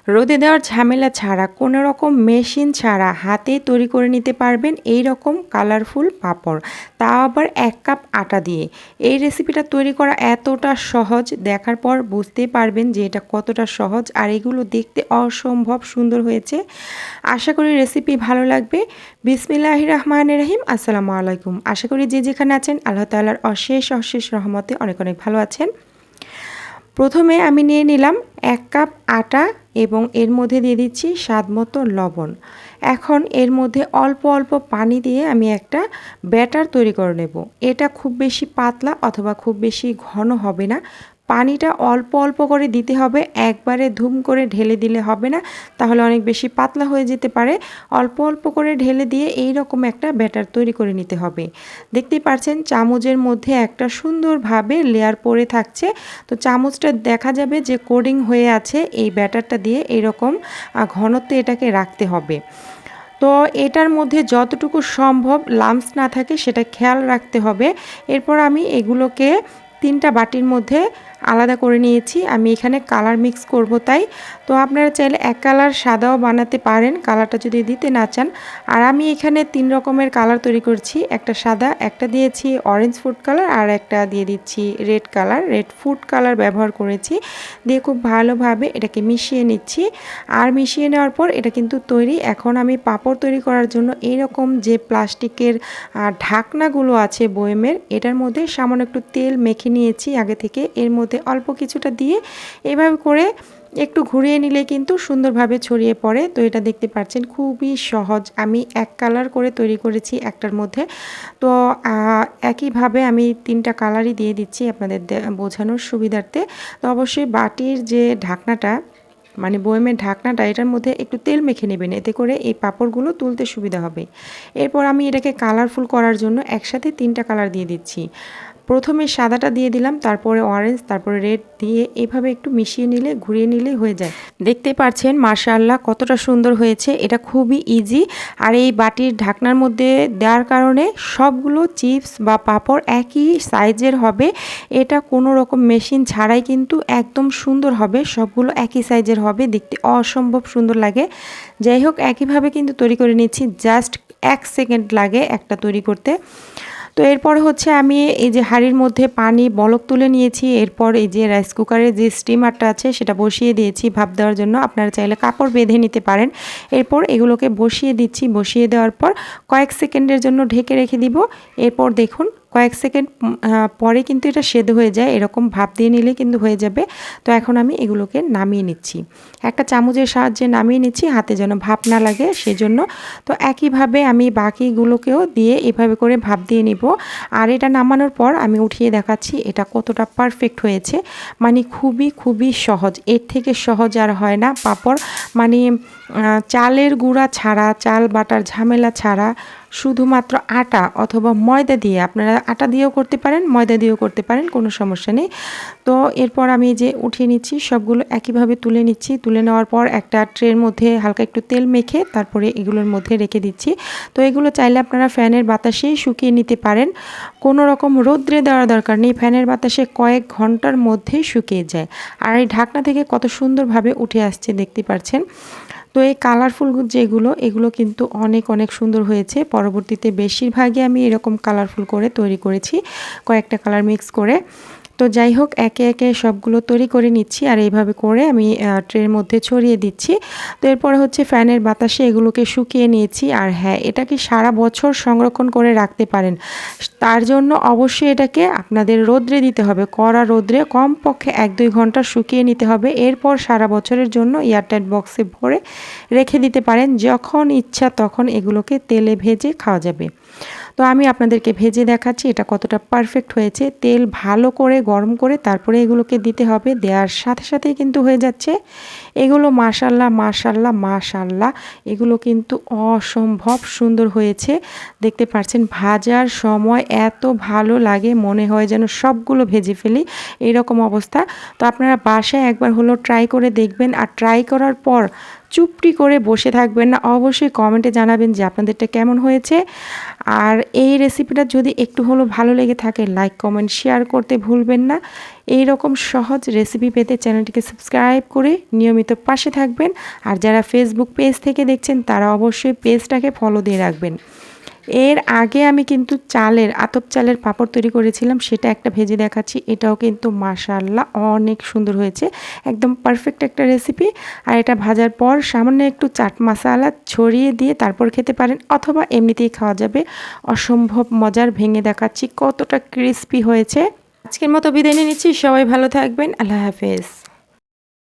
রোদে দেওয়ার ঝামেলা ছাড়া কোনো রকম মেশিন ছাড়া হাতেই তৈরি করে নিতে পারবেন এই রকম কালারফুল পাঁপড়, তাও আবার 1 কাপ আটা দিয়ে। এই রেসিপিটা তৈরি করা এতটা সহজ, দেখার পর বুঝতেই পারবেন যে এটা কতটা সহজ, আর এগুলো দেখতে অসম্ভব সুন্দর হয়েছে। আশা করি রেসিপি ভালো লাগবে। বিসমিল্লাহির রহমানির রহিম। আসসালামু আলাইকুম। আশা করি যে যেখানে আছেন আল্লাহ তাআলার অশেষ অশেষ রহমতে অনেক অনেক ভালো আছেন। প্রথমে আমি নিয়ে নিলাম 1 কাপ আটা এবং এর মধ্যে দিয়ে দিচ্ছি স্বাদমতো লবণ। এখন এর মধ্যে অল্প অল্প পানি দিয়ে আমি একটা ব্যাটার তৈরি করে নেব। এটা খুব বেশি পাতলা অথবা খুব বেশি ঘন হবে না। পানিটা অল্প অল্প করে দিতে হবে, একবারে ধুম করে ঢেলে দিলে হবে না, তাহলে অনেক বেশি পাতলা হয়ে যেতে পারে। অল্প অল্প করে ঢেলে দিয়ে এই রকম একটা ব্যাটার তৈরি করে নিতে হবে। দেখতেই পাচ্ছেন চামচের মধ্যে একটা সুন্দরভাবে লেয়ার পড়ে থাকছে। তো চামচটা দেখা যাবে যে কোডিং হয়ে আছে এই ব্যাটারটা দিয়ে, এরকম ঘনত্বে এটাকে রাখতে হবে। তো এটার মধ্যে যতটুকু সম্ভব লাম্পস না থাকে সেটা খেয়াল রাখতে হবে। এরপর আমি এগুলোকে 3টা বাটির মধ্যে আলাদা করে নিয়েছি। আমি এখানে কালার মিক্স করব তাই। তো আপনারা চাইলে 1 কালার সাদাও বানাতে পারেন, কালারটা যদি দিতে না চান। আর আমি এখানে 3 রকমের কালার তৈরি করছি, একটা সাদা, একটা দিয়েছি অরেঞ্জ ফুড কালার, আর একটা দিয়ে দিচ্ছি red colour, red food colour ব্যবহার করেছি। দিয়ে খুব ভালোভাবে এটাকে মিশিয়ে নিচ্ছি। আর মিশিয়ে নেওয়ার পর এটা কিন্তু তৈরি। এখন আমি পাঁপড় তৈরি করার জন্য এইরকম যে প্লাস্টিকের ঢাকনাগুলো আছে বয়মের, এটার মধ্যে সামান্য একটু তেল মেখে নিয়েছি আগে থেকে। এর মধ্যে অল্প কিছুটা দিয়ে এভাবে করে একটু ঘুরিয়ে নিলে কিন্তু সুন্দরভাবে ছড়িয়ে পড়ে। তো এটা দেখতে পাচ্ছেন খুবই সহজ। আমি 1 কালার করে তৈরি করেছি একটার মধ্যে। তো একইভাবে আমি 3টা কালারই দিয়ে দিচ্ছি আপনাদের বোঝানোর সুবিধার্থে। তো অবশ্যই বাটির যে ঢাকনাটা, মানে বয়মের ঢাকনাটা, এটার মধ্যে একটু তেল মেখে নেবেন, এতে করে এই পাঁপড়গুলো তুলতে সুবিধা হবে। এরপর আমি এটাকে কালারফুল করার জন্য একসাথে 3টা কালার দিয়ে দিচ্ছি। প্রথমে সাদাটা দিয়ে দিলাম, তারপরে অরেঞ্জ, তারপরে রেড দিয়ে এভাবে একটু মিশিয়ে নিলে, ঘুরিয়ে নিলেই হয়ে যায়। দেখতে পাচ্ছেন মাশাআল্লাহ কতটা সুন্দর হয়েছে। এটা খুবই ইজি। আর এই বাটির ঢাকনার মধ্যে দেওয়ার কারণে সবগুলো চিপস বা পাঁপড় একই সাইজের হবে। এটা কোনো রকম মেশিন ছাড়াই কিন্তু একদম সুন্দর হবে, সবগুলো একই সাইজের হবে, দেখতে অসম্ভব সুন্দর লাগে। যাই হোক, একইভাবে কিন্তু তৈরি করে নিচ্ছি। জাস্ট 1 সেকেন্ড লাগে একটা তৈরি করতে। তো এরপর হচ্ছে আমি এই যে হাঁড়ির মধ্যে পানি বলক তুলে নিয়েছি। এরপর এই যে রাইস কুকারের যে স্টিমারটা আছে সেটা বসিয়ে দিয়েছি ভাপ দেওয়ার জন্য। আপনারা চাইলে কাপড় বেঁধে নিতে পারেন। এরপর এগুলোকে বসিয়ে দিচ্ছি। বসিয়ে দেওয়ার পর কয়েক সেকেন্ডের জন্য ঢেকে রেখে দিব। এরপর দেখুন কয়েক সেকেন্ড পরে কিন্তু এটা সেদ্ধ হয়ে যায়, এরকম ভাপ দিয়ে নিলে কিন্তু হয়ে যাবে। তো এখন আমি এগুলোকে নামিয়ে নিচ্ছি, একটা চামচের সাহায্যে নামিয়ে নিচ্ছি, হাতে যেন ভাপ না লাগে সেজন্য। তো একইভাবে আমি বাকিগুলোকেও দিয়ে এভাবে করে ভাপ দিয়ে নিব। আর এটা নামানোর পর আমি উঠিয়ে দেখাচ্ছি এটা কতটা পারফেক্ট হয়েছে। মানে খুবই খুবই সহজ, এর থেকে সহজ আর হয় না পাঁপড়। মানে চালের গুঁড়া ছাড়া, চাল বাটার ঝামেলা ছাড়া, শুধুমাত্র আটা অথবা ময়দা দিয়ে, আপনারা আটা দিয়েও করতে পারেন, ময়দা দিয়েও করতে পারেন, কোনো সমস্যা নেই। তো এরপর আমি যে উঠিয়ে নিচ্ছি, সবগুলো একইভাবে তুলে নিচ্ছি। তুলে নেওয়ার পর একটা ট্রের মধ্যে হালকা একটু তেল মেখে তারপরে এগুলোর মধ্যে রেখে দিচ্ছি। তো এগুলো চাইলে আপনারা ফ্যানের বাতাসেই শুকিয়ে নিতে পারেন, কোনো রকম রৌদ্রে দেওয়ার দরকার নেই। ফ্যানের বাতাসে কয়েক ঘন্টার মধ্যেই শুকিয়ে যায়। আর এই ঢাকনা থেকে কত সুন্দরভাবে উঠে আসছে দেখতে পাচ্ছেন। তো এই কালারফুল যেগুলো, এগুলো কিন্তু অনেক অনেক সুন্দর হয়েছে। পরবর্তীতে বেশিরভাগই আমি এরকম কালারফুল করে তৈরি করেছি, কয়েকটা কালার মিক্স করে। তো যাই হোক, একে একে সবগুলো তৈরি করে নিচ্ছি আর এইভাবে করে আমি ট্রের মধ্যে ছড়িয়ে দিচ্ছি। তো এরপরে হচ্ছে ফ্যানের বাতাসে এগুলোকে শুকিয়ে নিয়েছি। আর হ্যাঁ, এটাকে সারা বছর সংরক্ষণ করে রাখতে পারেন। তার জন্য অবশ্যই এটাকে আপনাদের রোদ্রে দিতে হবে, কড়া রোদ্রে কমপক্ষে 1-2 ঘন্টা শুকিয়ে নিতে হবে। এরপর সারা বছরের জন্য এয়ারটাইট বক্সে ভরে রেখে দিতে পারেন, যখন ইচ্ছা তখন এগুলোকে তেলে ভেজে খাওয়া যাবে। তো আমি আপনাদেরকে ভেজে দেখাচ্ছি এটা কতটা পারফেক্ট হয়েছে। তেল ভালো করে গরম করে তারপরে এগুলোকে দিতে হবে, দেওয়ার সাথে সাথেই কিন্তু হয়ে যাচ্ছে এগুলো। মাশাআল্লাহ মাশাআল্লাহ মাশাআল্লাহ, এগুলো কিন্তু অসম্ভব সুন্দর হয়েছে। দেখতে পাচ্ছেন ভাজার সময় এত ভালো লাগে, মনে হয় যেন সবগুলো ভেজে ফেলি, এরকম অবস্থা। তো আপনারা বাসায় একবার হলো ট্রাই করে দেখবেন। আর ট্রাই করার পর চুপটি করে বসে থাকবেন না, অবশ্যই কমেন্টে জানাবেন যে আপনাদেরটা কেমন হয়েছে। আর এই রেসিপিটা যদি একটু হলেও ভালো লেগে থাকে লাইক কমেন্ট শেয়ার করতে ভুলবেন না। এই রকম সহজ রেসিপি পেতে চ্যানেলটিকে সাবস্ক্রাইব করে নিয়মিত পাশে থাকবেন। আর যারা ফেসবুক পেজ থেকে দেখছেন তারা অবশ্যই পেজটাকে ফলো দিয়ে রাখবেন। এর আগে আমি কিন্তু আতপ চালের পাঁপড় তৈরি করেছিলাম, সেটা একটা ভেজে দেখাচ্ছি। এটাও কিন্তু মাশাআল্লাহ অনেক সুন্দর হয়েছে, একদম পারফেক্ট একটা রেসিপি। আর এটা ভাজার পর সামান্য একটু চাট মশলা ছড়িয়ে দিয়ে তারপর খেতে পারেন, অথবা এমনিতেই খাওয়া যাবে। অসম্ভব মজার, ভেঙে দেখাচ্ছি কতটা ক্রিস্পি হয়েছে। আজকের মতো বিদায় নিয়ে নিচ্ছি, সবাই ভালো থাকবেন, আল্লাহ হাফেজ।